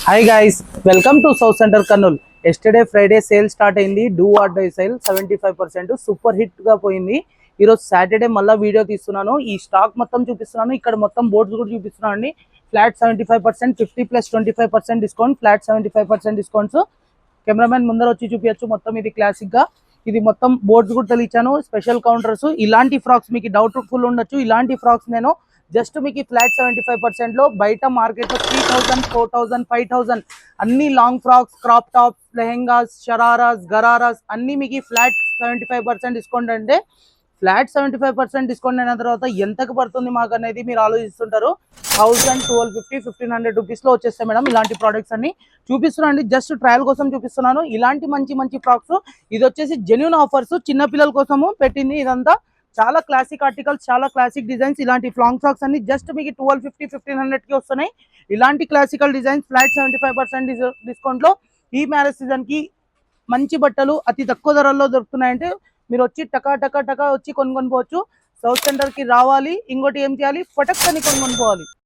Hi guys, welcome to South Centre Kurnool. Yesterday Friday sale start అయింది. Do or die sale 75% super hit గా పోయింది. ఈరోజు Saturday మళ్ళీ video తీస్తున్నాను. ఈ స్టాక్ మొత్తం చూపిస్తున్నాను. ఇక్కడ మొత్తం బోర్డ్స్ కూడా చూపిస్తున్నాను అండి. Flat 75%, 50+25% discount, flat 75% discounts. Cameraman ముందర వచ్చి చూపించచ్చు. మొత్తం ఇది క్లాసిక్ గా, ఇది మొత్తం బోర్డ్స్ కూడా తెలిచాను. Special counters. ఇలాంటి ఫ్రాక్స్ మీకు డౌట్ ఫుల్ ఉండొచ్చు. ఇలాంటి ఫ్రాక్స్ నేను జస్ట్ మీకు ఫ్లాట్ 75% లో బయట మార్కెట్ లో 3000, 4000, 5000 అన్ని long frocks, crop tops, lehengas, shararas, ghararas అన్ని మీకు ఫ్లాట్ 75% డిస్కౌంట్. అంటే ఫ్లాట్ 75% డిస్కౌంట్ అయిన తర్వాత ఎంతకు పడుతుంది మాకు అనేది మీరు ఆలోచిస్తుంటారు. 1000, 1250, 1500 రూపీస్ లో వచ్చేస్తాయి మేడం. ఇలాంటి ప్రోడక్ట్స్ అన్ని చూపిస్తున్నాను. జస్ట్ ట్రయల్ కోసం చూపిస్తున్నాను. ఇలాంటి మంచి మంచి ఫ్రాక్స్. ఇది వచ్చేసి జెన్యూన్ ఆఫర్స్, చిన్న పిల్లల కోసము పెట్టింది. ఇదంతా చాలా క్లాసిక్ ఆర్టికల్స్, చాలా క్లాసిక్ డిజైన్స్. ఇలాంటి లాంగ్ ఫ్రాక్స్ అన్ని జస్ట్ మీకు 1250, 1500 కి వస్తున్నాయి. ఇలాంటి క్లాసికల్ డిజైన్స్ ఫ్లాట్ 75% డిస్కౌంట్ లో ఈ మ్యారేజ్ సీజన్ కి మంచి బట్టలు అతి తక్కువ ధరల్లో దొరుకుతున్నాయంటే మీరు వచ్చి టకా టకా టకా వచ్చి కొనుక్కొని పోవచ్చు. సౌత్ సెంటర్ కి రావాలి. ఇంకోటి ఏం చేయాలి, ఫటక్ అని కొనుక్కొని పోవాలి.